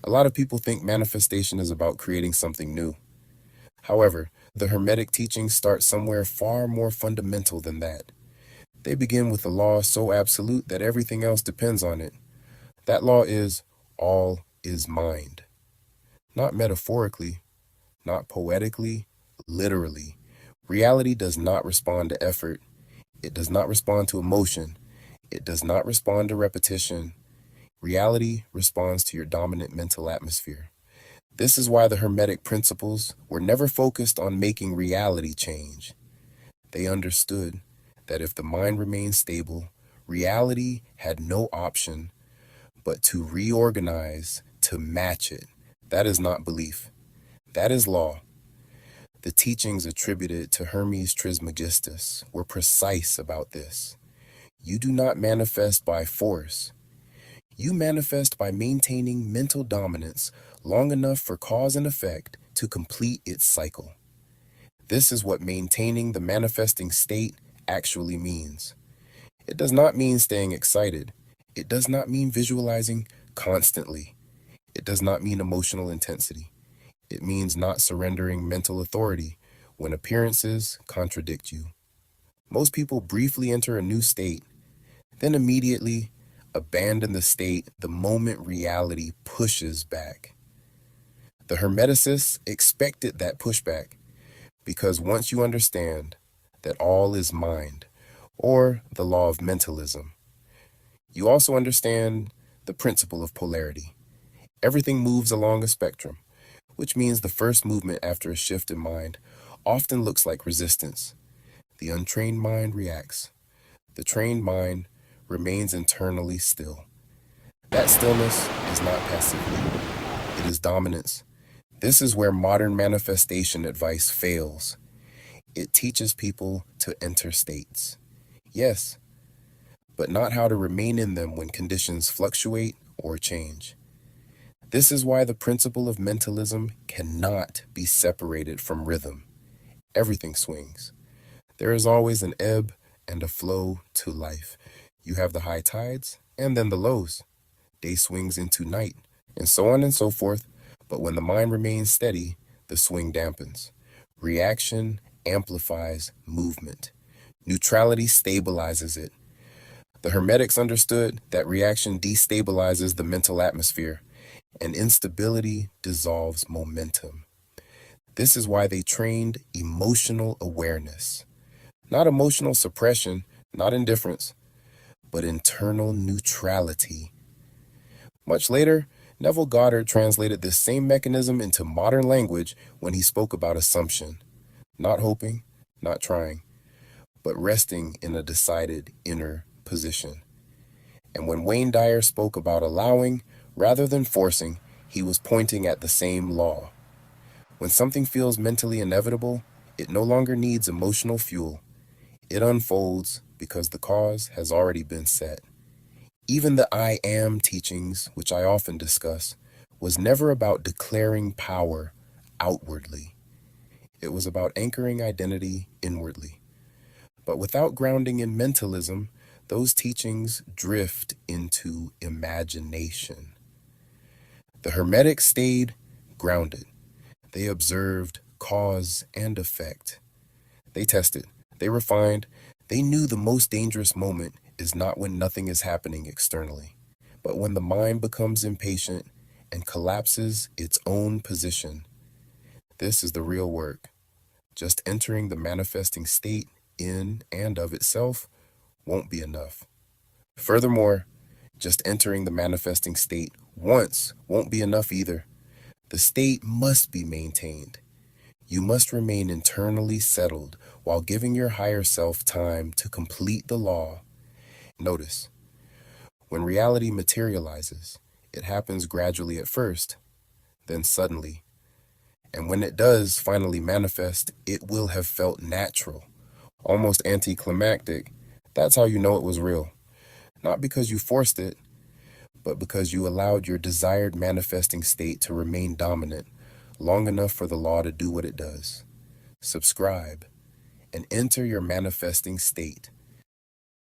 A lot of people think manifestation is about creating something new. However, the Hermetic teachings start somewhere far more fundamental than that. They begin with a law so absolute that everything else depends on it. That law is all is mind. Not metaphorically, not poetically, literally. Reality does not respond to effort. It does not respond to emotion. It does not respond to repetition. Reality responds to your dominant mental atmosphere. This is why the Hermetic principles were never focused on making reality change. They understood that if the mind remained stable, reality had no option but to reorganize to match it. That is not belief. That is law. The teachings attributed to Hermes Trismegistus were precise about this. You do not manifest by force. You manifest by maintaining mental dominance long enough for cause and effect to complete its cycle. This is what maintaining the manifesting state actually means. It does not mean staying excited. It does not mean visualizing constantly. It does not mean emotional intensity. It means not surrendering mental authority when appearances contradict you. Most people briefly enter a new state, then immediately abandon the state the moment reality pushes back. The Hermeticists expected that pushback because once you understand that all is mind, or the law of mentalism, you also understand the principle of polarity. Everything moves along a spectrum, which means the first movement after a shift in mind often looks like resistance. The untrained mind reacts. The trained mind remains internally still. That stillness is not passivity, it is dominance. This is where modern manifestation advice fails. It teaches people to enter states. Yes, but not how to remain in them when conditions fluctuate or change. This is why the principle of mentalism cannot be separated from rhythm. Everything swings. There is always an ebb and a flow to life. You have the high tides and then the lows. Day swings into night, and so on and so forth. But when the mind remains steady, the swing dampens. Reaction amplifies movement. Neutrality stabilizes it. The Hermetics understood that reaction destabilizes the mental atmosphere, and instability dissolves momentum. This is why they trained emotional awareness. Not emotional suppression, not indifference, but internal neutrality. Much later, Neville Goddard translated this same mechanism into modern language when he spoke about assumption. Not hoping, not trying, but resting in a decided inner position. And when Wayne Dyer spoke about allowing rather than forcing, he was pointing at the same law. When something feels mentally inevitable, it no longer needs emotional fuel. It unfolds because the cause has already been set. Even the I am teachings, which I often discuss, was never about declaring power outwardly. It was about anchoring identity inwardly. But without grounding in mentalism, those teachings drift into imagination. The Hermetics stayed grounded. They observed cause and effect. They tested, they refined, they knew the most dangerous moment is not when nothing is happening externally, but when the mind becomes impatient and collapses its own position. This is the real work. Just entering the manifesting state in and of itself won't be enough. Furthermore, just entering the manifesting state once won't be enough either. The state must be maintained. You must remain internally settled while giving your higher self time to complete the law. Notice, when reality materializes, it happens gradually at first, then suddenly. And when it does finally manifest, it will have felt natural, almost anticlimactic. That's how you know it was real. Not because you forced it, but because you allowed your desired manifesting state to remain dominant long enough for the law to do what it does. Subscribe and enter your manifesting state